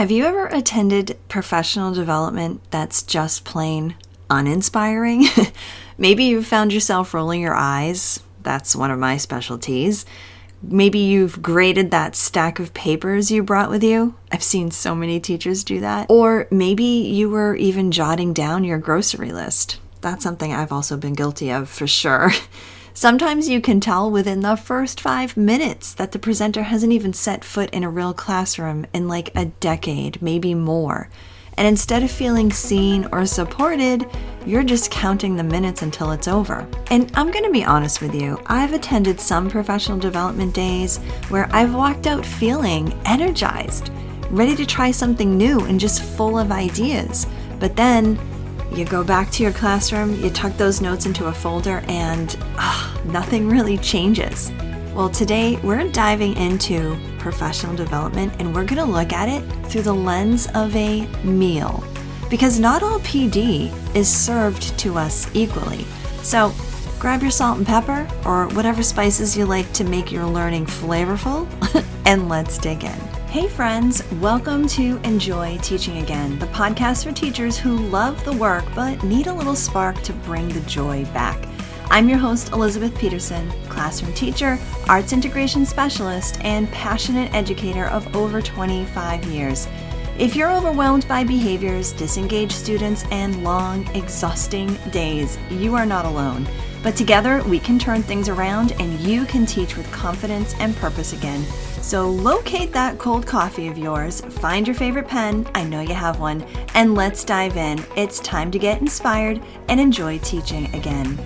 Have you ever attended professional development that's just plain uninspiring? Maybe you've found yourself rolling your eyes. That's one of my specialties. Maybe you've graded that stack of papers you brought with you. I've seen so many teachers do that. Or maybe you were even jotting down your grocery list. That's something I've also been guilty of for sure. Sometimes you can tell within the first 5 minutes that the presenter hasn't even set foot in a real classroom in like a decade, maybe more. And instead of feeling seen or supported, you're just counting the minutes until it's over. And I'm going to be honest with you, I've attended some professional development days where I've walked out feeling energized, ready to try something new and just full of ideas. But then you go back to your classroom, you tuck those notes into a folder, and nothing really changes. Well, today we're diving into professional development, and we're going to look at it through the lens of a meal. Because not all PD is served to us equally. So grab your salt and pepper, or whatever spices you like to make your learning flavorful, and let's dig in. Hey friends, welcome to Enjoy Teaching Again, the podcast for teachers who love the work but need a little spark to bring the joy back. I'm your host, Elizabeth Peterson, classroom teacher, arts integration specialist, and passionate educator of over 25 years. If you're overwhelmed by behaviors, disengaged students, and long, exhausting days, you are not alone. But together, we can turn things around and you can teach with confidence and purpose again. So locate that cold coffee of yours, find your favorite pen, I know you have one, and let's dive in. It's time to get inspired and enjoy teaching again.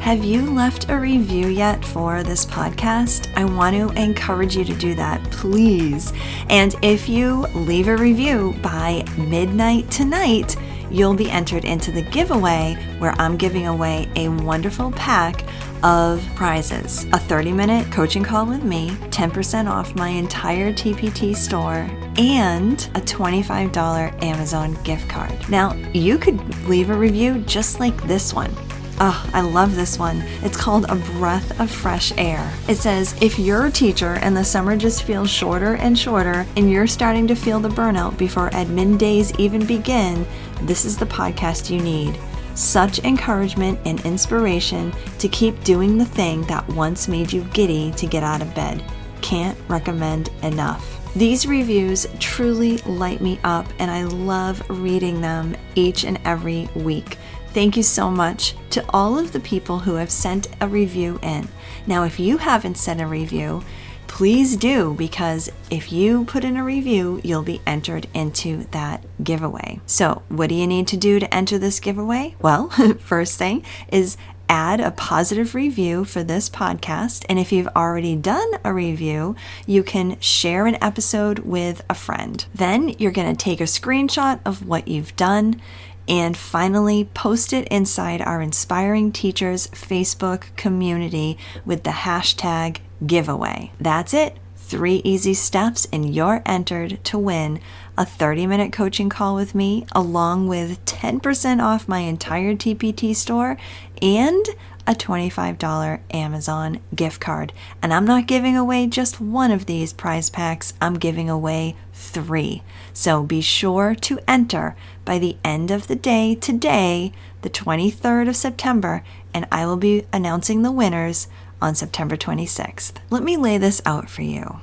Have you left a review yet for this podcast? I want to encourage you to do that, please. And if you leave a review by midnight tonight, you'll be entered into the giveaway where I'm giving away a wonderful pack of prizes. A 30-minute coaching call with me, 10% off my entire TPT store, and a $25 Amazon gift card. Now, you could leave a review just like this one. Oh, I love this one. It's called A Breath of Fresh Air. It says, if you're a teacher and the summer just feels shorter and shorter and you're starting to feel the burnout before admin days even begin, this is the podcast you need. Such encouragement and inspiration to keep doing the thing that once made you giddy to get out of bed. Can't recommend enough. These reviews truly light me up and I love reading them each and every week. Thank you so much to all of the people who have sent a review in. Now, if you haven't sent a review, please do, because if you put in a review, you'll be entered into that giveaway. So what do you need to do to enter this giveaway? Well, first thing is add a positive review for this podcast. And if you've already done a review, you can share an episode with a friend. Then you're going to take a screenshot of what you've done and finally post it inside our Inspiring Teachers Facebook community with the hashtag giveaway. That's it. 3 easy steps and you're entered to win a 30-minute coaching call with me, along with 10% off my entire TPT store and a $25 Amazon gift card. And I'm not giving away just one of these prize packs, I'm giving away 3. So be sure to enter by the end of the day today, the 23rd of September, and I will be announcing the winners on September 26th. Let me lay this out for you.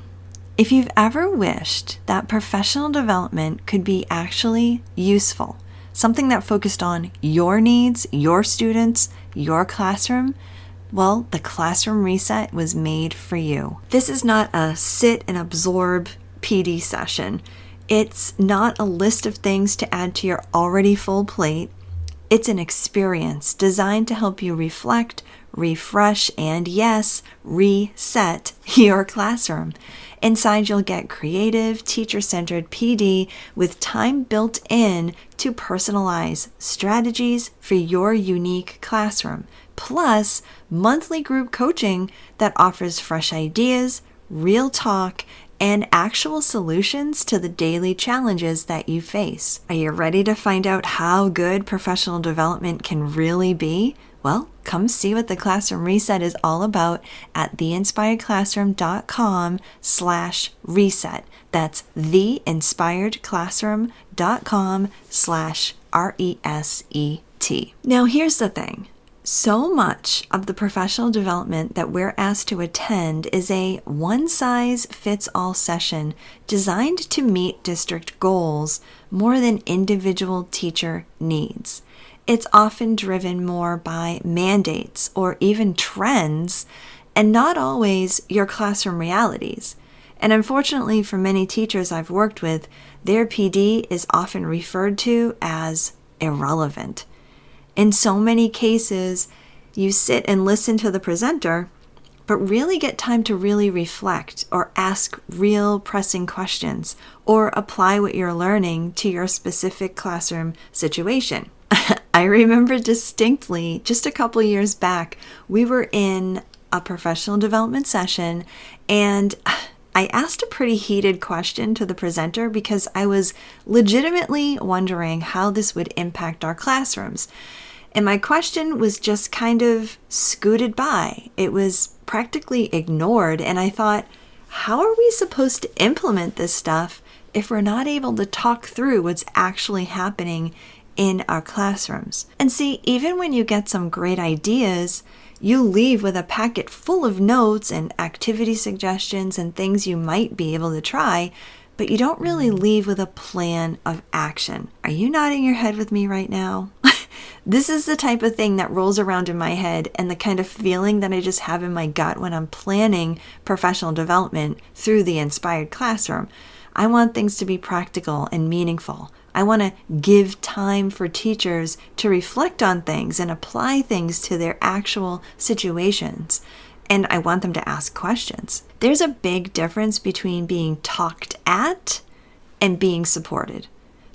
If you've ever wished that professional development could be actually useful, something that focused on your needs, your students, your classroom, well, the Classroom Reset was made for you. This is not a sit and absorb PD session. It's not a list of things to add to your already full plate. It's an experience designed to help you reflect, refresh, and yes, reset your classroom. Inside, you'll get creative, teacher-centered PD with time built in to personalize strategies for your unique classroom, plus monthly group coaching that offers fresh ideas, real talk, and actual solutions to the daily challenges that you face. Are you ready to find out how good professional development can really be? Well, come see what the Classroom Reset is all about at theinspiredclassroom.com/reset. That's theinspiredclassroom.com/RESET. Now, here's the thing. So much of the professional development that we're asked to attend is a one-size-fits-all session designed to meet district goals more than individual teacher needs. It's often driven more by mandates or even trends, and not always your classroom realities. And unfortunately, for many teachers I've worked with, their PD is often referred to as irrelevant. In so many cases, you sit and listen to the presenter, but really get time to really reflect or ask real pressing questions or apply what you're learning to your specific classroom situation. I remember distinctly, just a couple years back, we were in a professional development session, and I asked a pretty heated question to the presenter because I was legitimately wondering how this would impact our classrooms. And my question was just kind of scooted by. It was practically ignored, and I thought, how are we supposed to implement this stuff if we're not able to talk through what's actually happening in our classrooms? And see, even when you get some great ideas, you leave with a packet full of notes and activity suggestions and things you might be able to try, but you don't really leave with a plan of action. Are you nodding your head with me right now? This is the type of thing that rolls around in my head and the kind of feeling that I just have in my gut when I'm planning professional development through the Inspired Classroom. I want things to be practical and meaningful. I want to give time for teachers to reflect on things and apply things to their actual situations. And I want them to ask questions. There's a big difference between being talked at and being supported.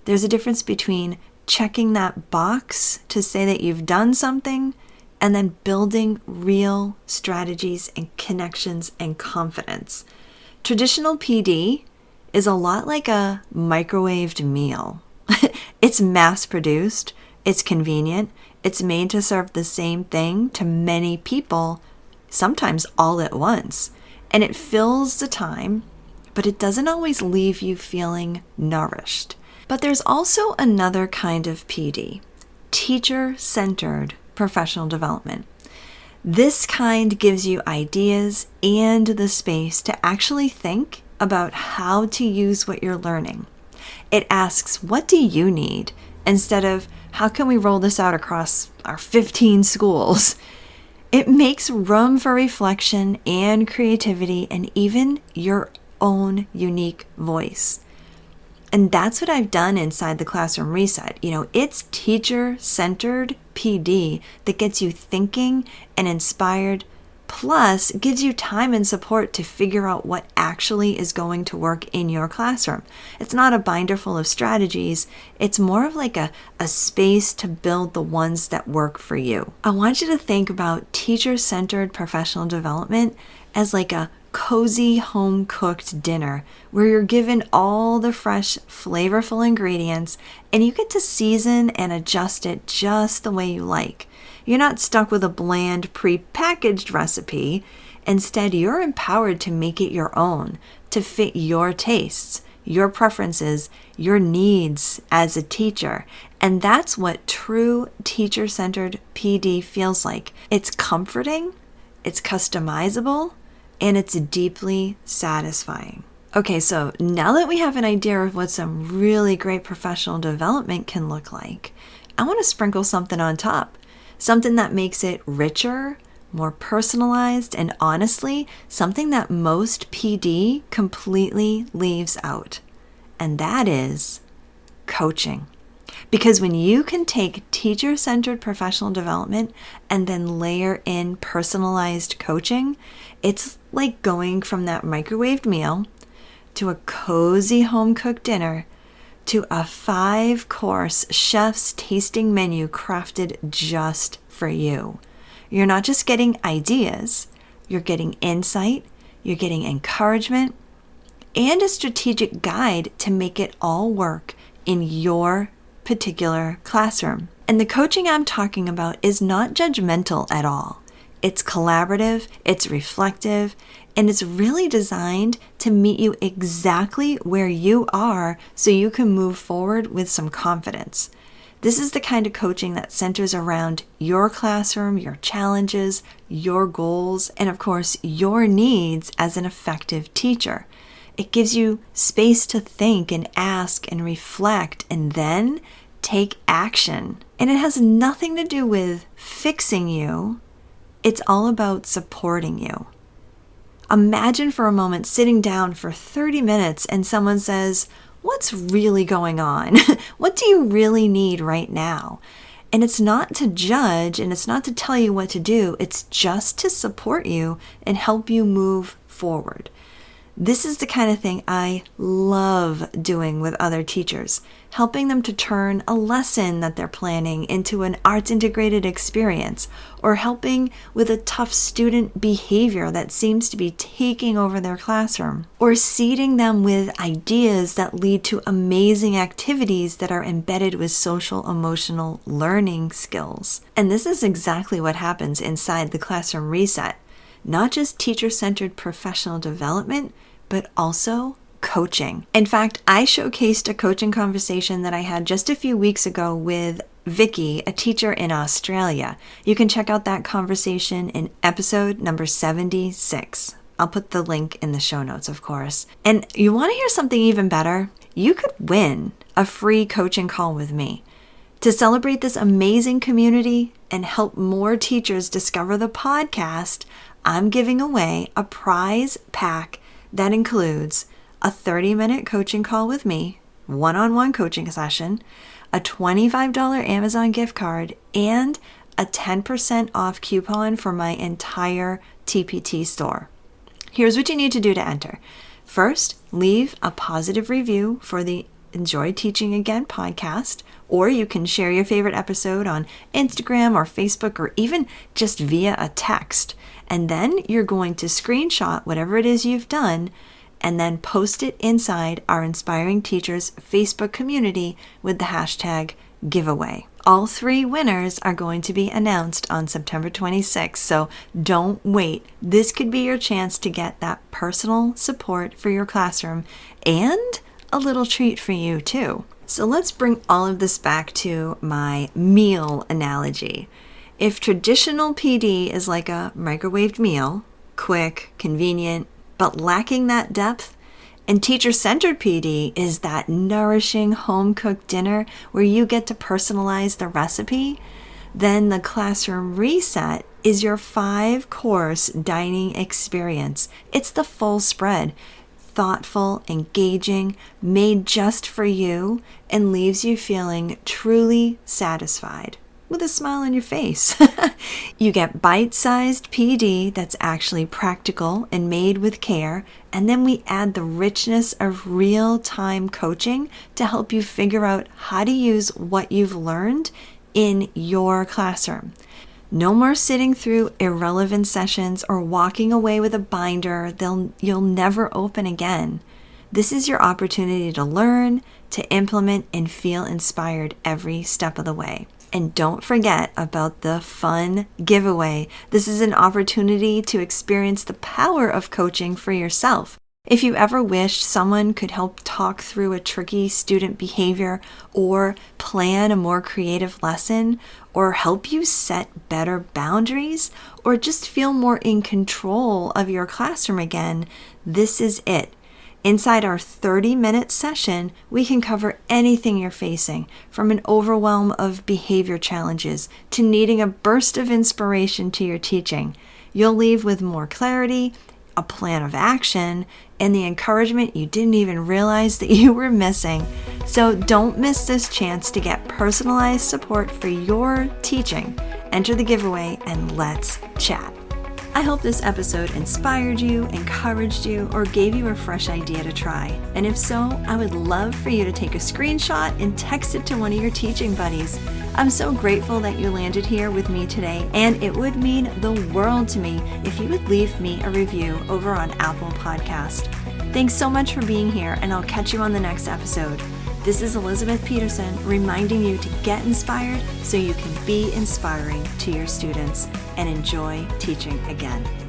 There's a difference between checking that box to say that you've done something and then building real strategies and connections and confidence. Traditional PD is a lot like a microwaved meal. It's mass-produced, it's convenient, it's made to serve the same thing to many people, sometimes all at once, and it fills the time, but it doesn't always leave you feeling nourished. But there's also another kind of PD, teacher-centered professional development. This kind gives you ideas and the space to actually think about how to use what you're learning. It asks, what do you need? Instead of, how can we roll this out across our 15 schools? It makes room for reflection and creativity and even your own unique voice. And that's what I've done inside the Classroom Reset. It's teacher-centered PD that gets you thinking and inspired, plus gives you time and support to figure out what actually is going to work in your classroom. It's not a binder full of strategies. It's more of like a space to build the ones that work for you. I want you to think about teacher-centered professional development as like a cozy home-cooked dinner where you're given all the fresh, flavorful ingredients and you get to season and adjust it just the way you like. You're not stuck with a bland, pre-packaged recipe. Instead, you're empowered to make it your own, to fit your tastes, your preferences, your needs as a teacher. And that's what true teacher-centered PD feels like. It's comforting, it's customizable, and it's deeply satisfying. Okay, so now that we have an idea of what some really great professional development can look like, I want to sprinkle something on top. Something that makes it richer, more personalized, and honestly, something that most PD completely leaves out. And that is coaching. Because when you can take teacher-centered professional development and then layer in personalized coaching, it's like going from that microwaved meal to a cozy home-cooked dinner to a 5-course chef's tasting menu crafted just for you. You're not just getting ideas, you're getting insight, you're getting encouragement, and a strategic guide to make it all work in your particular classroom. And the coaching I'm talking about is not judgmental at all. It's collaborative, it's reflective, and it's really designed to meet you exactly where you are so you can move forward with some confidence. This is the kind of coaching that centers around your classroom, your challenges, your goals, and of course, your needs as an effective teacher. It gives you space to think and ask and reflect and then take action. And it has nothing to do with fixing you. It's all about supporting you. Imagine for a moment sitting down for 30 minutes and someone says, "What's really going on? What do you really need right now?" And it's not to judge and it's not to tell you what to do. It's just to support you and help you move forward. This is the kind of thing I love doing with other teachers, helping them to turn a lesson that they're planning into an arts integrated experience, or helping with a tough student behavior that seems to be taking over their classroom, or seeding them with ideas that lead to amazing activities that are embedded with social emotional learning skills. And this is exactly what happens inside the Classroom Reset. Not just teacher-centered professional development, but also coaching. In fact, I showcased a coaching conversation that I had just a few weeks ago with Vicky, a teacher in Australia. You can check out that conversation in episode number 76. I'll put the link in the show notes, of course. And you want to hear something even better? You could win a free coaching call with me. To celebrate this amazing community and help more teachers discover the podcast, I'm giving away a prize pack that includes a 30-minute coaching call with me, one-on-one coaching session, a $25 Amazon gift card, and a 10% off coupon for my entire TPT store. Here's what you need to do to enter. First, leave a positive review for the Enjoy Teaching Again podcast, or you can share your favorite episode on Instagram or Facebook or even just via a text. And then you're going to screenshot whatever it is you've done and then post it inside our Inspiring Teachers Facebook community with the hashtag giveaway. All 3 winners are going to be announced on September 26th, so don't wait. This could be your chance to get that personal support for your classroom and a little treat for you too. So let's bring all of this back to my meal analogy. If traditional PD is like a microwaved meal, quick, convenient, but lacking that depth, and teacher-centered PD is that nourishing home-cooked dinner where you get to personalize the recipe, then the Classroom Reset is your 5-course dining experience. It's the full spread. Thoughtful, engaging, made just for you, and leaves you feeling truly satisfied with a smile on your face. You get bite-sized PD that's actually practical and made with care, and then we add the richness of real-time coaching to help you figure out how to use what you've learned in your classroom. No more sitting through irrelevant sessions or walking away with a binder you'll never open again. This is your opportunity to learn, to implement, and feel inspired every step of the way. And don't forget about the fun giveaway. This is an opportunity to experience the power of coaching for yourself. If you ever wished someone could help talk through a tricky student behavior or plan a more creative lesson or help you set better boundaries or just feel more in control of your classroom again, this is it. Inside our 30-minute session, we can cover anything you're facing, from an overwhelm of behavior challenges to needing a burst of inspiration to your teaching. You'll leave with more clarity, a plan of action, and the encouragement you didn't even realize that you were missing. So don't miss this chance to get personalized support for your teaching. Enter the giveaway and let's chat. I hope this episode inspired you, encouraged you, or gave you a fresh idea to try. And if so, I would love for you to take a screenshot and text it to one of your teaching buddies. I'm so grateful that you landed here with me today, and it would mean the world to me if you would leave me a review over on Apple Podcast. Thanks so much for being here, and I'll catch you on the next episode. This is Elizabeth Peterson reminding you to get inspired so you can be inspiring to your students and enjoy teaching again.